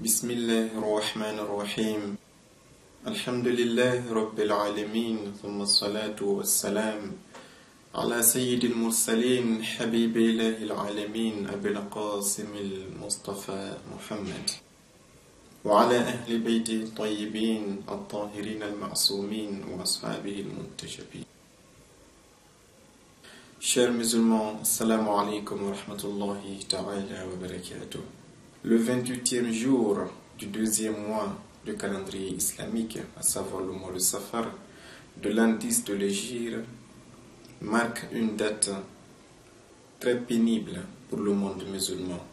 بسم الله الرحمن الرحيم الحمد لله رب العالمين ثم الصلاة والسلام على سيد المرسلين حبيب الله العالمين أبي القاسم المصطفى محمد وعلى أهل بيته الطيبين الطاهرين المعصومين وأصحابه المنتجبين. Chers musulmans, assalamu alaikum wa rahmatullahi ta'ala wa barakatuh. Le 28e jour du deuxième mois du calendrier islamique, à savoir le mois de Safar, de l'an 10 de l'Hégire, marque une date très pénible pour le monde musulman,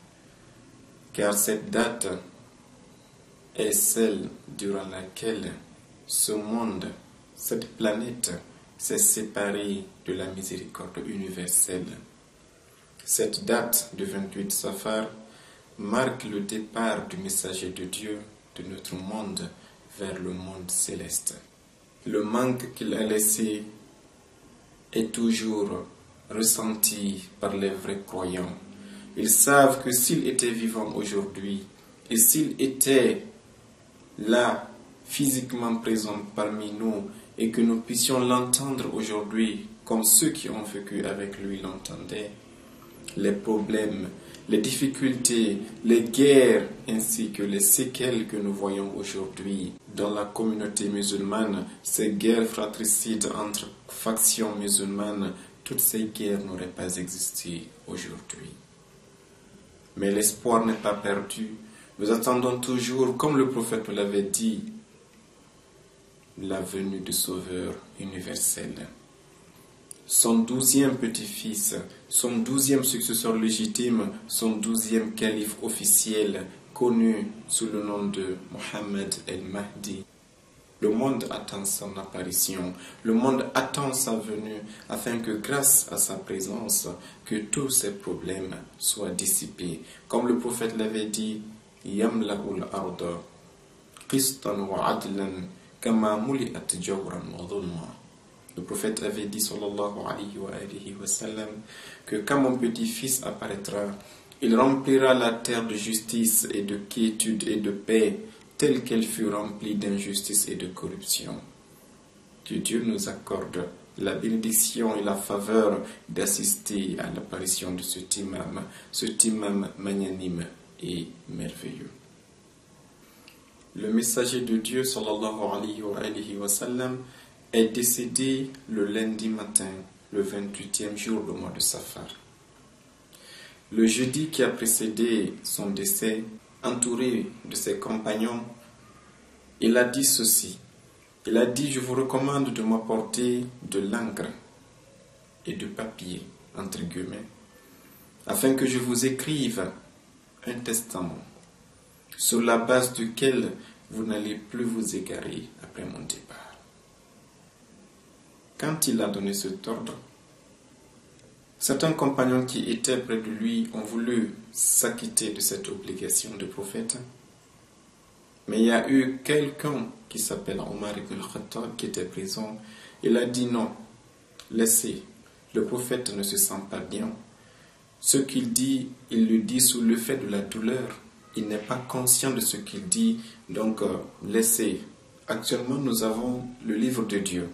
car cette date est celle durant laquelle ce monde, cette planète, s'est séparée de la miséricorde universelle. Cette date du 28 Safar marque le départ du messager de Dieu de notre monde vers le monde céleste. Le manque qu'il a laissé est toujours ressenti par les vrais croyants. Ils savent que s'il était vivant aujourd'hui et s'il était là, physiquement présent parmi nous, et que nous puissions l'entendre aujourd'hui comme ceux qui ont vécu avec lui l'entendaient, les problèmes, les difficultés, les guerres ainsi que les séquelles que nous voyons aujourd'hui dans la communauté musulmane, ces guerres fratricides entre factions musulmanes, toutes ces guerres n'auraient pas existé aujourd'hui. Mais l'espoir n'est pas perdu. Nous attendons toujours, comme le prophète nous l'avait dit, la venue du Sauveur universel. Son 12e petit-fils, son 12e successeur légitime, son 12e calife officiel, connu sous le nom de Mohammed el-Mahdi. Le monde attend son apparition, le monde attend sa venue, afin que grâce à sa présence, que tous ces problèmes soient dissipés. Comme le prophète l'avait dit, Yamla'ul arda, qistan wa adlan, le prophète avait dit sallallahu alayhi wa sallam que quand mon petit-fils apparaîtra, il remplira la terre de justice et de quiétude et de paix telle qu'elle fut remplie d'injustice et de corruption. Que Dieu nous accorde la bénédiction et la faveur d'assister à l'apparition de cet imam magnanime et merveilleux. Le messager de Dieu, sallallahu alayhi wa sallam, est décédé le lundi matin, le 28e jour du mois de Safar. Le jeudi qui a précédé son décès, entouré de ses compagnons, il a dit ceci. Il a dit, je vous recommande de m'apporter de l'encre et de papier, entre guillemets, afin que je vous écrive un testament, sur la base duquel vous n'allez plus vous égarer après mon départ. Quand il a donné cet ordre, certains compagnons qui étaient près de lui ont voulu s'acquitter de cette obligation de prophète, mais il y a eu quelqu'un qui s'appelle Omar ibn al-Khattab qui était présent. Il a dit non, laissez, le prophète ne se sent pas bien. Ce qu'il dit, il le dit sous le fait de la douleur. Il n'est pas conscient de ce qu'il dit, donc laissez. Actuellement, nous avons le livre de Dieu.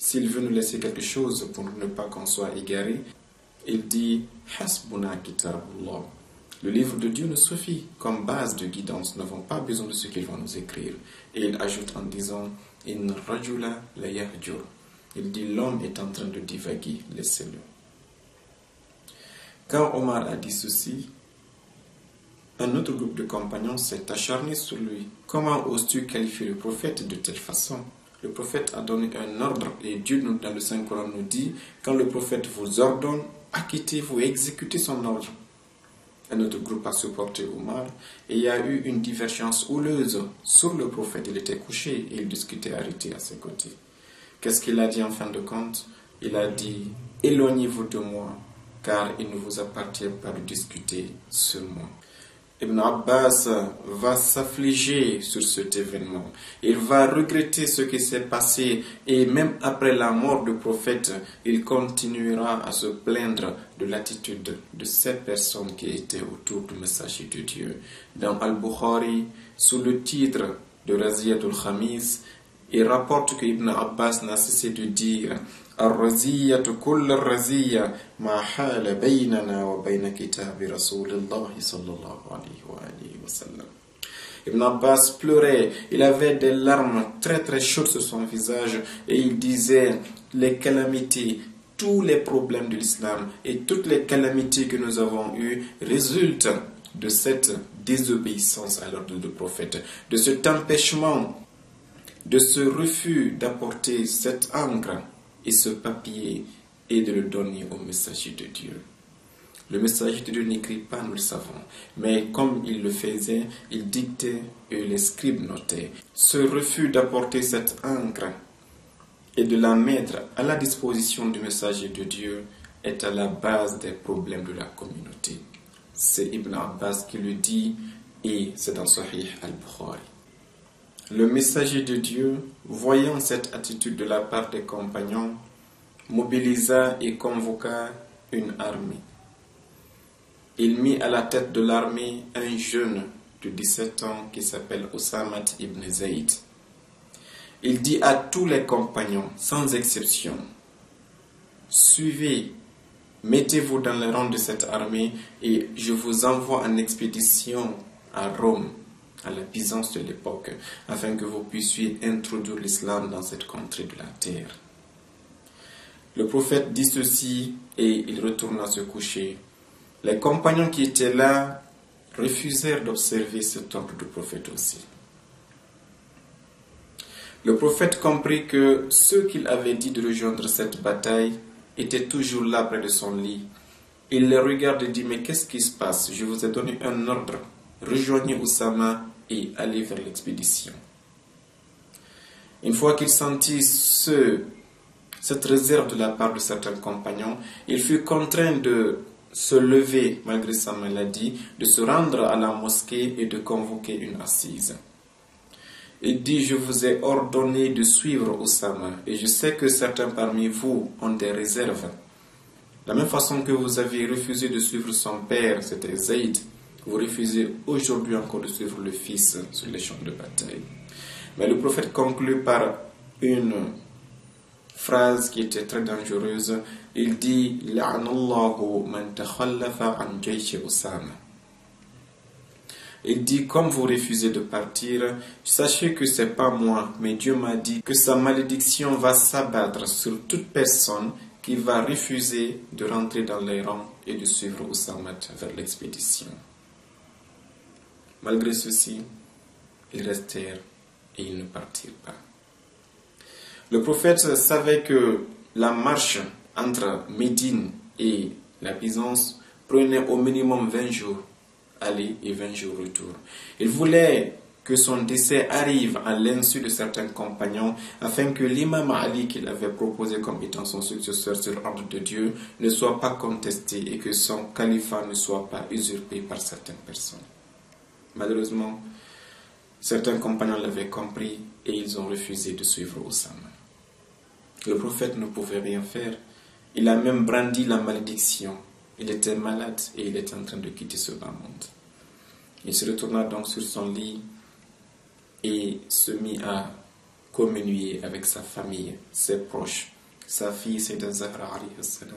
S'il veut nous laisser quelque chose pour ne pas qu'on soit égaré, il dit Hasbuna kitabullah. Le livre de Dieu nous suffit comme base de guidance. Nous n'avons pas besoin de ce qu'il va nous écrire. Et il ajoute en disant In rajula la yahjur. Il dit l'homme est en train de divaguer, laissez-le. Quand Omar a dit ceci, un autre groupe de compagnons s'est acharné sur lui. Comment oses-tu qualifier le prophète de telle façon? Le prophète a donné un ordre et Dieu dans le Saint-Coran nous dit, quand le prophète vous ordonne, acquittez-vous, exécutez son ordre. Un autre groupe a supporté Omar et il y a eu une divergence houleuse sur le prophète. Il était couché et il discutait arrêté à ses côtés. Qu'est-ce qu'il a dit en fin de compte? Il a dit, éloignez-vous de moi, car il ne vous appartient pas de discuter sur moi. Ibn Abbas va s'affliger sur cet événement. Il va regretter ce qui s'est passé et même après la mort du prophète, il continuera à se plaindre de l'attitude de ces personnes qui étaient autour du messager de Dieu. Dans Al-Bukhari, sous le titre de Raziyatul Khamis et rapporte que Ibn Abbas n'a cessé de dire Ar-Raziyatu kull ar-Raziyya ma hala baynana wa bayna kitabi Rasulillah sallallahu alayhi wa sallam. Ibn Abbas pleurait, il avait des larmes très très chaudes sur son visage et il disait les calamités, tous les problèmes de l'islam et toutes les calamités que nous avons eues résultent de cette désobéissance à l'ordre du prophète, de cet empêchement, de ce refus d'apporter cette encre et ce papier et de le donner au messager de Dieu. Le messager de Dieu n'écrit pas, nous le savons, mais comme il le faisait, il dictait et les scribes notaient. Ce refus d'apporter cette encre et de la mettre à la disposition du messager de Dieu est à la base des problèmes de la communauté. C'est Ibn Abbas qui le dit et c'est dans Sahih al-Bukhari. Le messager de Dieu, voyant cette attitude de la part des compagnons, mobilisa et convoqua une armée. Il mit à la tête de l'armée un jeune de 17 ans qui s'appelle Osama ibn Zayd. Il dit à tous les compagnons, sans exception, suivez, mettez-vous dans les rangs de cette armée et je vous envoie en expédition à Rome, à la Byzance de l'époque, afin que vous puissiez introduire l'islam dans cette contrée de la terre. Le prophète dit ceci et il retourna se coucher. Les compagnons qui étaient là refusèrent d'observer cet ordre du prophète aussi. Le prophète comprit que ceux qu'il avait dit de rejoindre cette bataille étaient toujours là près de son lit. Il les regarde et dit, mais qu'est-ce qui se passe? Je vous ai donné un ordre. Rejoignez Oussama et allez vers l'expédition. Une fois qu'il sentit cette réserve de la part de certains compagnons, il fut contraint de se lever malgré sa maladie, de se rendre à la mosquée et de convoquer une assise. Il dit, je vous ai ordonné de suivre Oussama et je sais que certains parmi vous ont des réserves. De la même façon que vous avez refusé de suivre son père, c'était Zayd, vous refusez aujourd'hui encore de suivre le fils sur les champs de bataille. Mais le prophète conclut par une phrase qui était très dangereuse. Il dit La'anallahu man takhallafa an jaysh Oussama. Il dit, comme vous refusez de partir, sachez que c'est pas moi, mais Dieu m'a dit que sa malédiction va s'abattre sur toute personne qui va refuser de rentrer dans les rangs et de suivre Oussama vers l'expédition. Malgré ceci, ils restèrent et ils ne partirent pas. Le prophète savait que la marche entre Médine et la Byzance prenait au minimum 20 jours aller et 20 jours retour. Il voulait que son décès arrive à l'insu de certains compagnons afin que l'imam Ali qu'il avait proposé comme étant son successeur sur ordre de Dieu ne soit pas contesté et que son califat ne soit pas usurpé par certaines personnes. Malheureusement, certains compagnons l'avaient compris et ils ont refusé de suivre Oussama. Le prophète ne pouvait rien faire. Il a même brandi la malédiction. Il était malade et il était en train de quitter ce bas monde. Il se retourna donc sur son lit et se mit à communier avec sa famille, ses proches, sa fille Sayyidah Zahra alayhi salam,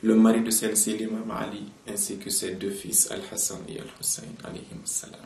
le mari de celle-ci, l'imam Ali, ainsi que ses deux fils Al-Hassan et Al-Hussein alayhi salam.